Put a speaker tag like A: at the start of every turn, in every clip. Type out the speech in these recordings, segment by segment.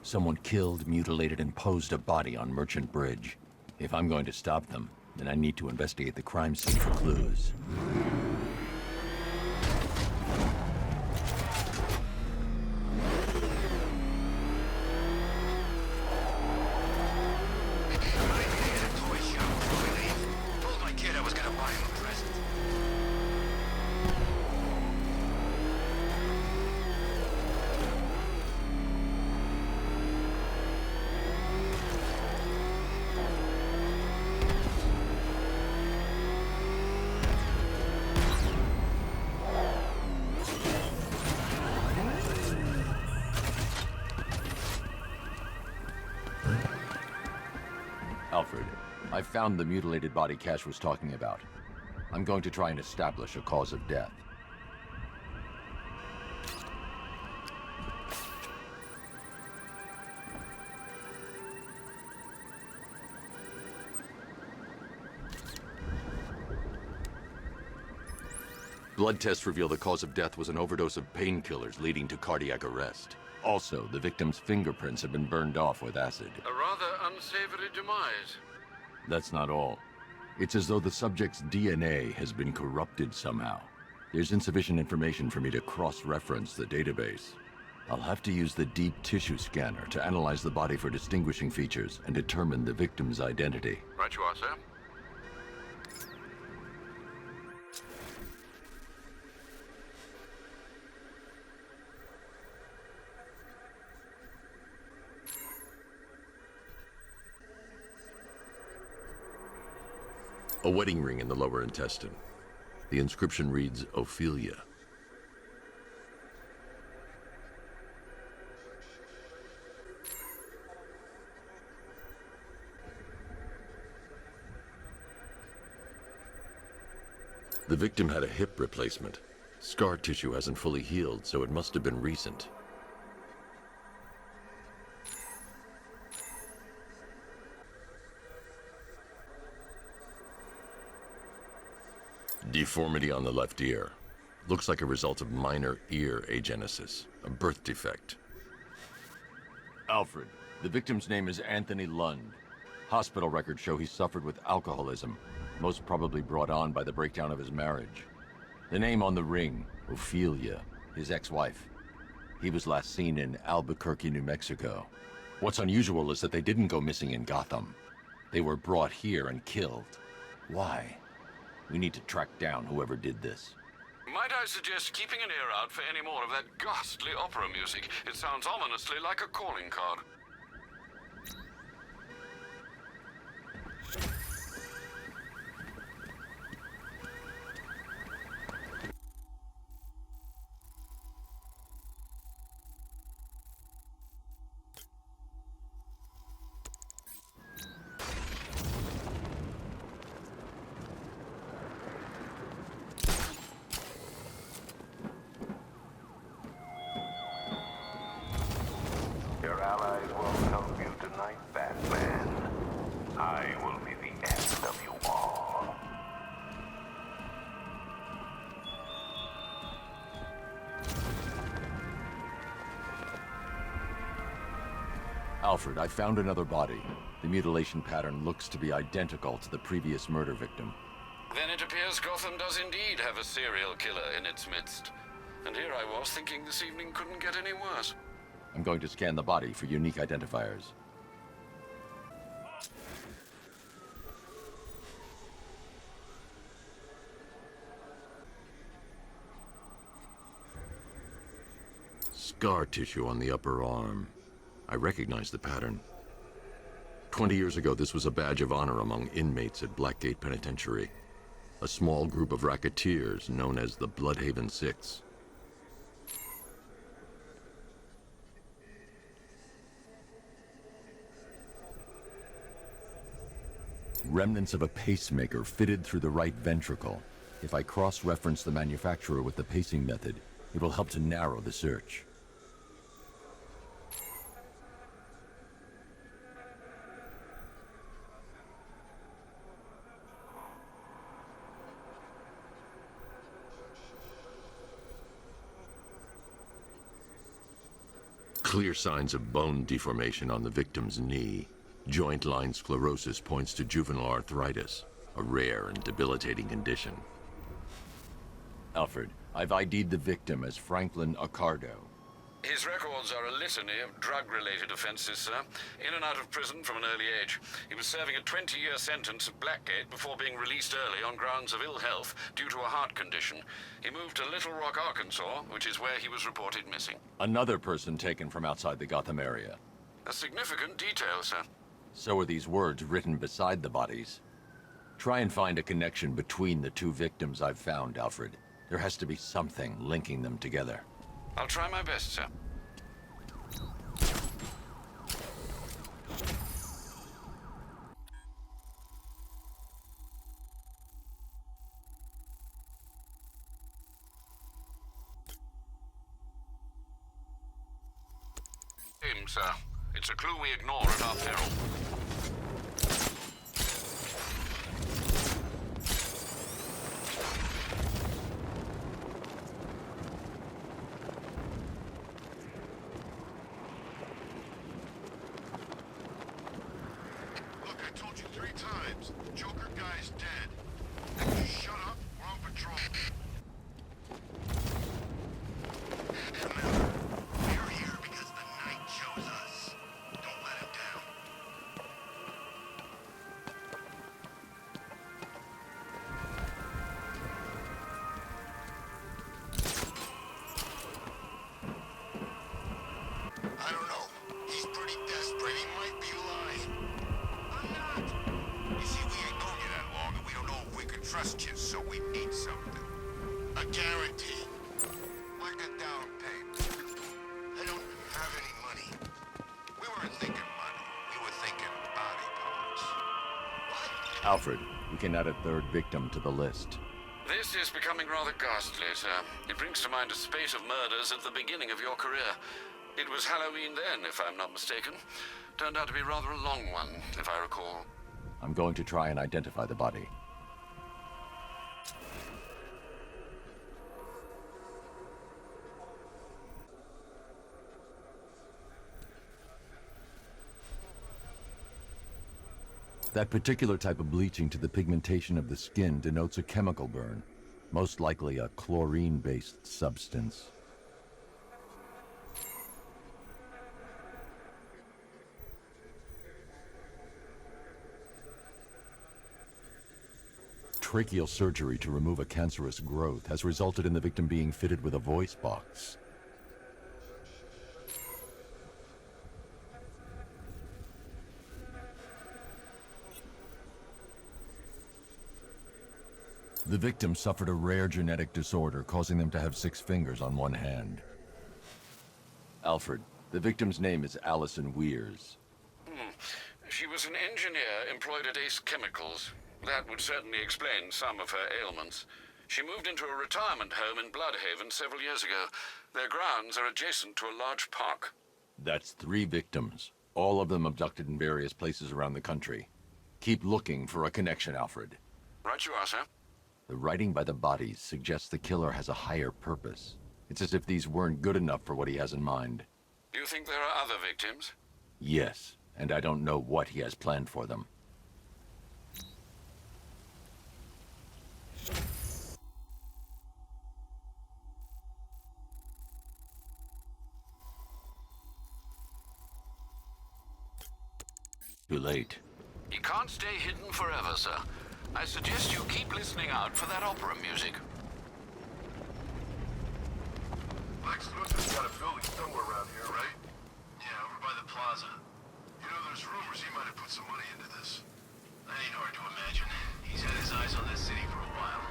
A: Someone killed, mutilated, and posed a body on Merchant Bridge. If I'm going to stop them, then I need to investigate the crime scene for clues. Alfred, I found the mutilated body Cash was talking about. I'm going to try and establish a cause of death. Blood tests reveal the cause of death was an overdose of painkillers leading to cardiac arrest. Also, the victim's fingerprints have been burned off with acid.
B: A rather unsavory demise.
A: That's not all. It's as though the subject's DNA has been corrupted somehow. There's insufficient information for me to cross-reference the database. I'll have to use the deep tissue scanner to analyze the body for distinguishing features and determine the victim's identity.
B: Right you are, sir.
A: A wedding ring in the lower intestine. The inscription reads, Ophelia. The victim had a hip replacement. Scar tissue hasn't fully healed, so it must have been recent. Deformity on the left ear. Looks like a result of minor ear agenesis, a birth defect. Alfred, the victim's name is Anthony Lund. Hospital records show he suffered with alcoholism, most probably brought on by the breakdown of his marriage. The name on the ring, Ophelia, his ex-wife. He was last seen in Albuquerque, New Mexico. What's unusual is that they didn't go missing in Gotham. They were brought here and killed. Why? We need to track down whoever did this.
B: Might I suggest keeping an ear out for any more of that ghastly opera music? It sounds ominously like a calling card.
C: Your allies won't help you tonight, Batman. I will be the end of you all.
A: Alfred, I found another body. The mutilation pattern looks to be identical to the previous murder victim.
B: Then it appears Gotham does indeed have a serial killer in its midst. And here I was thinking this evening couldn't get any worse.
A: I'm going to scan the body for unique identifiers. Scar tissue on the upper arm. I recognize the pattern. 20 years ago, this was a badge of honor among inmates at Blackgate Penitentiary. A small group of racketeers known as the Bloodhaven Six. Remnants of a pacemaker fitted through the right ventricle. If I cross-reference the manufacturer with the pacing method, it will help to narrow the search.
D: Clear signs of bone deformation on the victim's knee. Joint line sclerosis points to juvenile arthritis, a rare and debilitating condition.
A: Alfred, I've ID'd the victim as Franklin Accardo.
B: His records are a litany of drug-related offenses, sir. In and out of prison from an early age. He was serving a 20-year sentence at Blackgate before being released early on grounds of ill health due to a heart condition. He moved to Little Rock, Arkansas, which is where he was reported missing.
A: Another person taken from outside the Gotham area.
B: A significant detail, sir.
A: So are these words written beside the bodies. Try and find a connection between the two victims I've found, Alfred. There has to be something linking them together.
B: I'll try my best, sir. Him, sir. It's a clue we ignore at our peril.
E: Trust you, so we need something. A guarantee. Like a down payment. I don't have any money. We weren't thinking money. We were thinking body parts. What?
A: Alfred, we can add a third victim to the list.
B: This is becoming rather ghastly, sir. It brings to mind a spate of murders at the beginning of your career. It was Halloween then, if I'm not mistaken. Turned out to be rather a long one, if I recall.
A: I'm going to try and identify the body. That particular type of bleaching to the pigmentation of the skin denotes a chemical burn, most likely a chlorine-based substance. Tracheal surgery to remove a cancerous growth has resulted in the victim being fitted with a voice box. The victim suffered a rare genetic disorder, causing them to have 6 fingers on one hand. Alfred, the victim's name is Allison Weers.
B: She was an engineer employed at Ace Chemicals. That would certainly explain some of her ailments. She moved into a retirement home in Bloodhaven several years ago. Their grounds are adjacent to a large park.
A: That's 3 victims, all of them abducted in various places around the country. Keep looking for a connection, Alfred.
B: Right you are, sir.
A: The writing by the bodies suggests the killer has a higher purpose. It's as if these weren't good enough for what he has in mind.
B: Do you think there are other victims?
A: Yes, and I don't know what he has planned for them. Too late.
B: He can't stay hidden forever, sir. I suggest you keep listening out for that opera music.
E: Lex Luthor's got a building somewhere around here, right? Yeah, over by the plaza. You know, there's rumors he might have put some money into this. That ain't hard to imagine. He's had his eyes on this city for a while.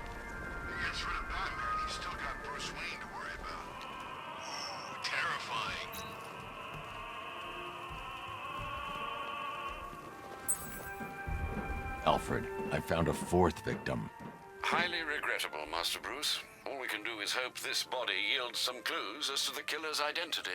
E: He gets rid of Batman, he's still got Bruce Wayne to worry about. Ooh, terrifying.
A: Alfred, I found a 4th victim.
B: Highly regrettable, Master Bruce. All we can do is hope this body yields some clues as to the killer's identity.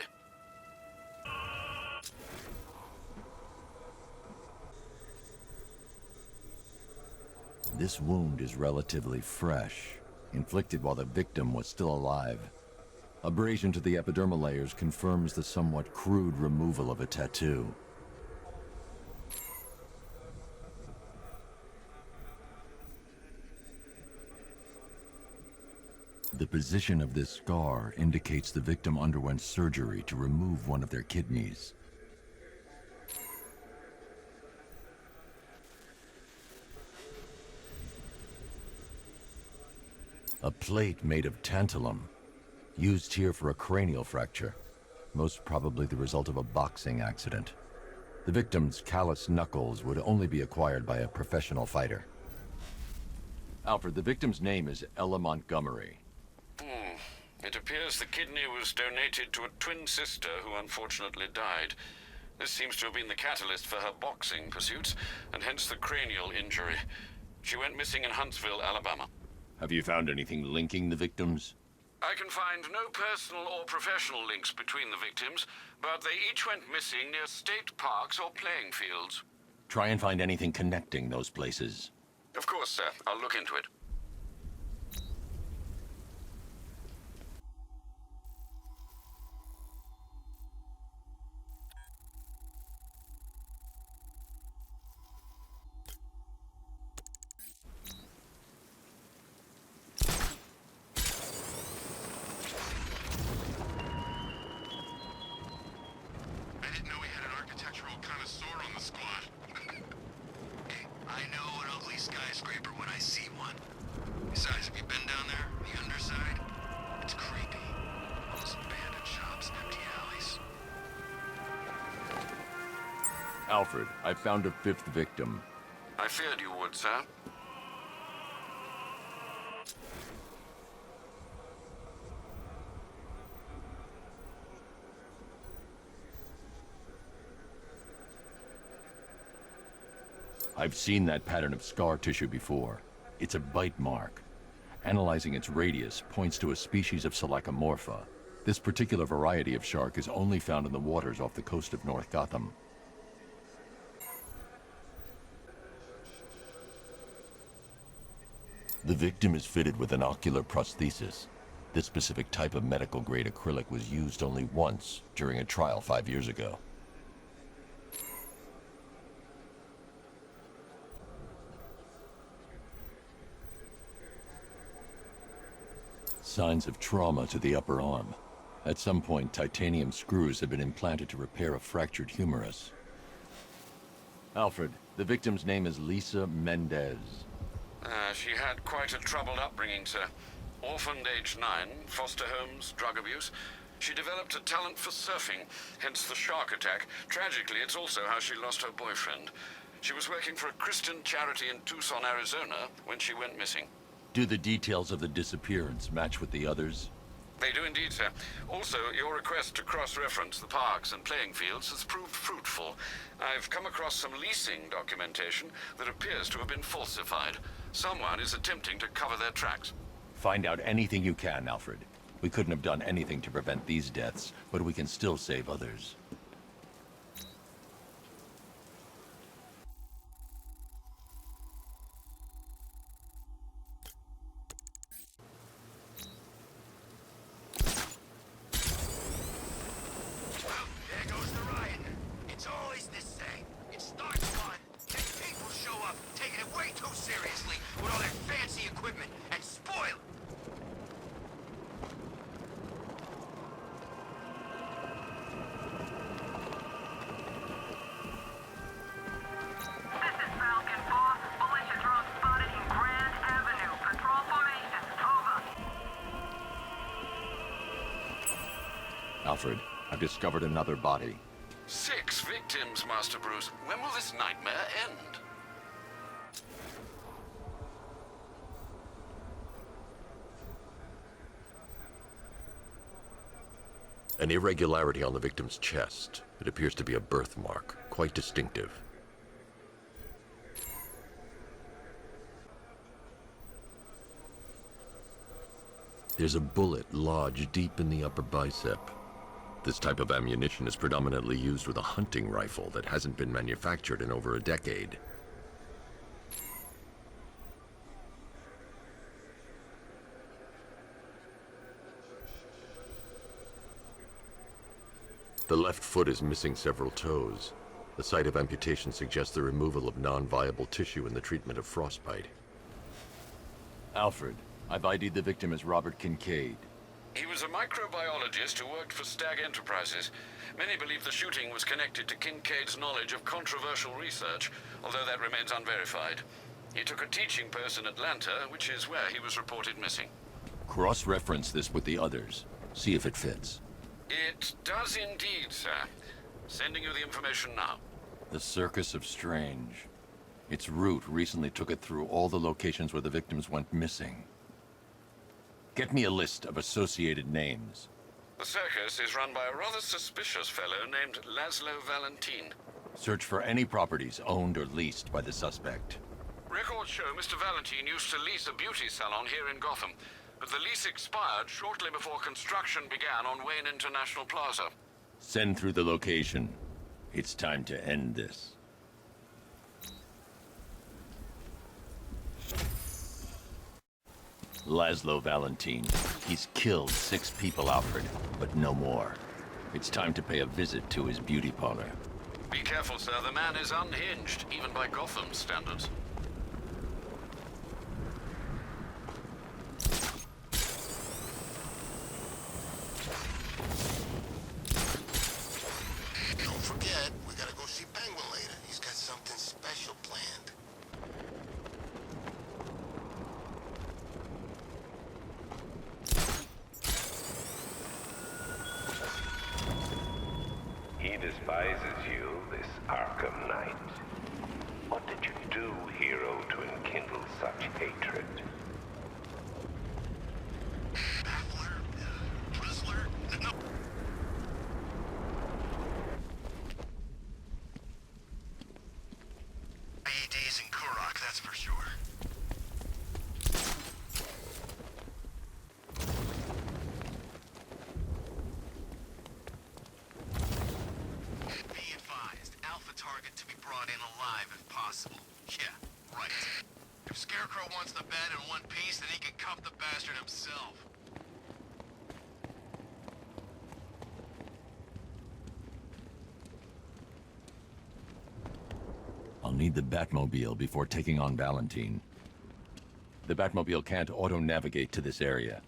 A: This wound is relatively fresh, inflicted while the victim was still alive. Abrasion to the epidermal layers confirms the somewhat crude removal of a tattoo. The position of this scar indicates the victim underwent surgery to remove one of their kidneys. A plate made of tantalum, used here for a cranial fracture, most probably the result of a boxing accident. The victim's calloused knuckles would only be acquired by a professional fighter. Alfred, the victim's name is Ella Montgomery.
B: It appears the kidney was donated to a twin sister who unfortunately died. This seems to have been the catalyst for her boxing pursuits, and hence the cranial injury. She went missing in Huntsville, Alabama.
A: Have you found anything linking the victims?
B: I can find no personal or professional links between the victims, but they each went missing near state parks or playing fields.
A: Try and find anything connecting those places.
B: Of course, sir. I'll look into it.
E: Skyscraper when I see one. Besides, have you been down there? The underside? It's creepy. All those abandoned shops, empty alleys.
A: Alfred, I found a fifth victim.
B: I feared you would, sir.
A: I've seen that pattern of scar tissue before. It's a bite mark. Analyzing its radius points to a species of Selachomorpha. This particular variety of shark is only found in the waters off the coast of North Gotham. The victim is fitted with an ocular prosthesis. This specific type of medical-grade acrylic was used only once during a trial 5 years ago. Signs of trauma to the upper arm. At some point, titanium screws have been implanted to repair a fractured humerus. Alfred, the victim's name is Lisa Mendez.
B: She had quite a troubled upbringing, sir. Orphaned age 9, foster homes, drug abuse. She developed a talent for surfing, hence the shark attack. Tragically, it's also how she lost her boyfriend. She was working for a Christian charity in Tucson, Arizona, when she went missing.
A: Do the details of the disappearance match with the others?
B: They do indeed, sir. Also, your request to cross-reference the parks and playing fields has proved fruitful. I've come across some leasing documentation that appears to have been falsified. Someone is attempting to cover their tracks.
A: Find out anything you can, Alfred. We couldn't have done anything to prevent these deaths, but we can still save others. Alfred, I've discovered another body.
B: 6 victims, Master Bruce. When will this nightmare end?
D: An irregularity on the victim's chest. It appears to be a birthmark, quite distinctive. There's a bullet lodged deep in the upper bicep. This type of ammunition is predominantly used with a hunting rifle that hasn't been manufactured in over a decade. The left foot is missing several toes. The site of amputation suggests the removal of non-viable tissue in the treatment of frostbite.
A: Alfred, I've ID'd the victim as Robert Kincaid.
B: He was a microbiologist who worked for Stag Enterprises. Many believe the shooting was connected to Kincaid's knowledge of controversial research, although that remains unverified. He took a teaching post in Atlanta, which is where he was reported missing.
A: Cross-reference this with the others. See if it fits.
B: It does indeed, sir. Sending you the information now.
A: The Circus of Strange. Its route recently took it through all the locations where the victims went missing. Get me a list of associated names.
B: The circus is run by a rather suspicious fellow named Laszlo Valentin.
A: Search for any properties owned or leased by the suspect.
B: Records show Mr. Valentin used to lease a beauty salon here in Gotham, but the lease expired shortly before construction began on Wayne International Plaza.
A: Send through the location. It's time to end this. Laszlo Valentin. He's killed 6 people, Alfred, but no more. It's time to pay a visit to his beauty parlor.
B: Be careful, sir. The man is unhinged, even by Gotham's standards.
E: Don't forget, we gotta go see Penguin later. He's got something special planned.
C: He despises you, this Arkham Knight. What did you do, hero, to enkindle such hatred?
E: Baffler? Drizzler? No. IEDs in Kurok, that's for sure. Be advised, Alpha target to be brought in alive if possible. Yeah, right. If Scarecrow wants the bed in one piece, then he can cuff the bastard himself.
A: I'll need the Batmobile before taking on Valentin. The Batmobile can't auto-navigate to this area.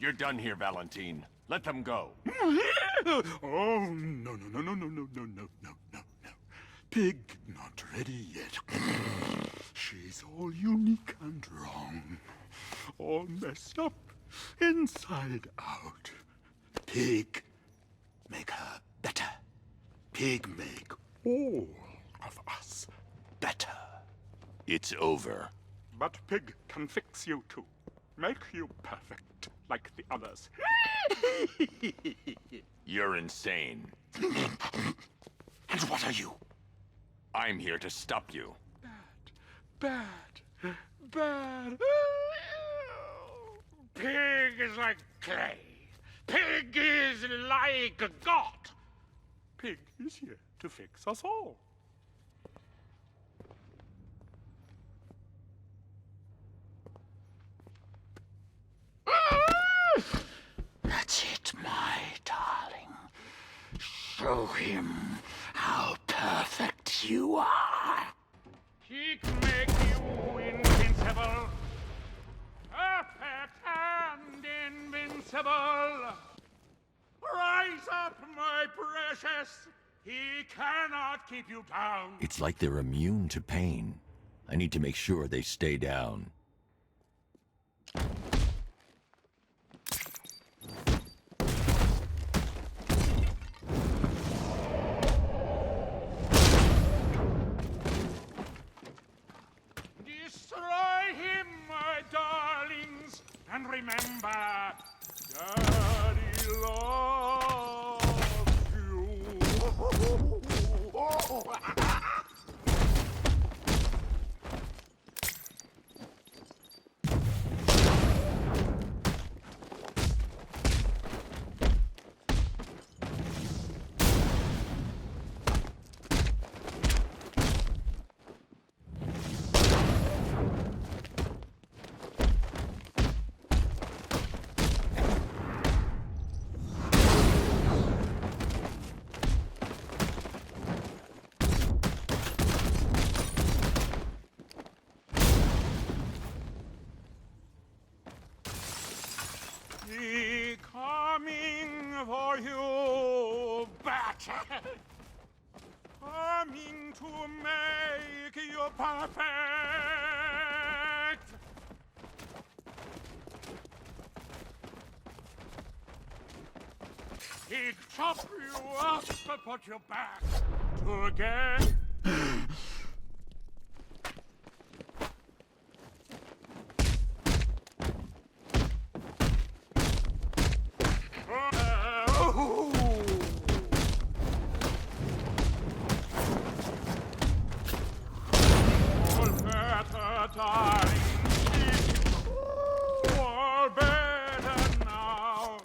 A: You're done here, Valentin. Let them go.
F: Oh, no, no, no, no, no, no, no, no, no, no, no. Pig not ready yet. She's all unique and wrong. All messed up, inside out. Pig, make her better. Pig, make all of us better.
A: It's over.
F: But Pig can fix you too. Make you perfect, like the others.
A: You're insane.
F: And what are you?
A: I'm here to stop you.
F: Bad. Pig is like clay. Pig is like a god. Pig is here to fix us all. show him how perfect you are.
G: He can make you invincible. Perfect and invincible. Rise up, my precious. He cannot keep you down.
A: It's like they're immune to pain. I need to make sure they stay down.
G: Destroy him, my darlings, and remember, Daddy loves you. He coming for you, Bat. Coming to make you perfect. He chop you up to put you back together. Darling, you're better now.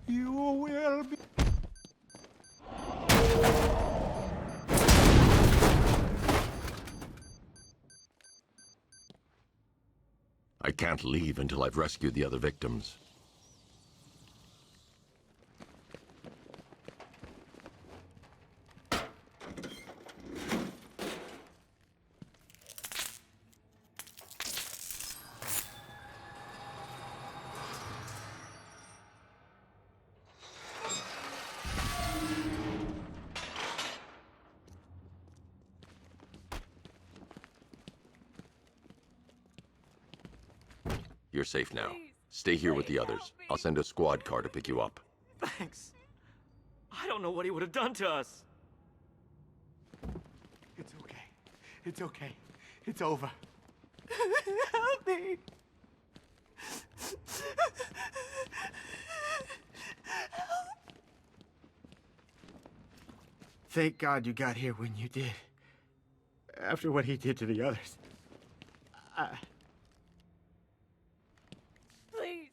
G: You will be.
D: I can't leave until I've rescued the other victims. You're safe now. Stay here with the others. I'll send a squad car to pick you up.
H: Thanks. I don't know what he would have done to us.
I: It's okay. It's okay. It's over.
H: Help me.
I: Thank God you got here when you did. After what he did to the others.
J: Please.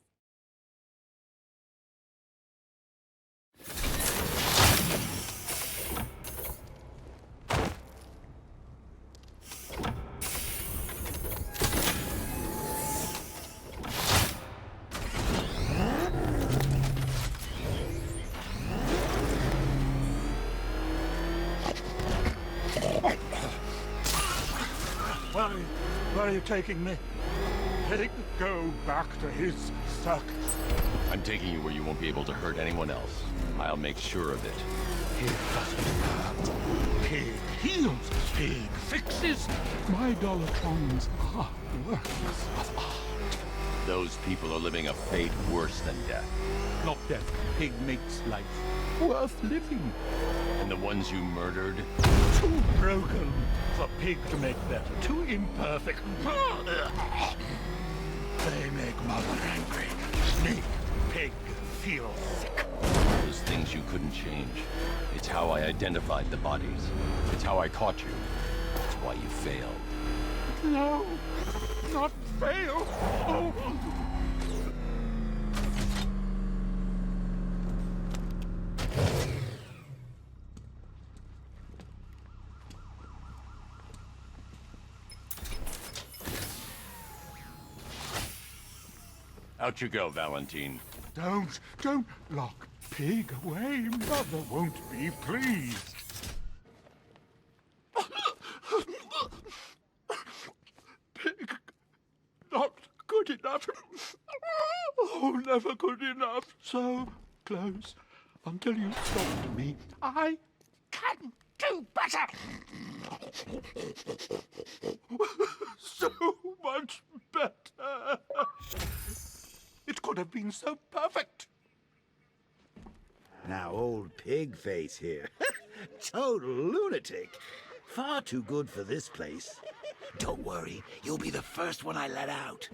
F: Where are you taking me? Pig, go back to his circus.
A: I'm taking you where you won't be able to hurt anyone else. I'll make sure of it.
F: Pig doesn't hurt. Pig heals. Pig fixes. My Dollartrons are works of art.
A: Those people are living a fate worse than death.
F: Not death. Pig makes life worth living.
A: And the ones you murdered?
F: Too broken for Pig to make better. Too imperfect. They make Mother angry. Make Pig feel sick.
A: Those things you couldn't change. It's how I identified the bodies. It's how I caught you. It's why you failed.
F: No, not fail. Oh.
A: Out you go, Valentine.
F: Don't lock Pig away. Mother won't be pleased. Pig, not good enough. Oh, never good enough. So close until you stop me. I can do better. So much better. It could have been so perfect.
J: Now, old pig face here. Total lunatic. Far too good for this place. Don't worry, you'll be the first one I let out.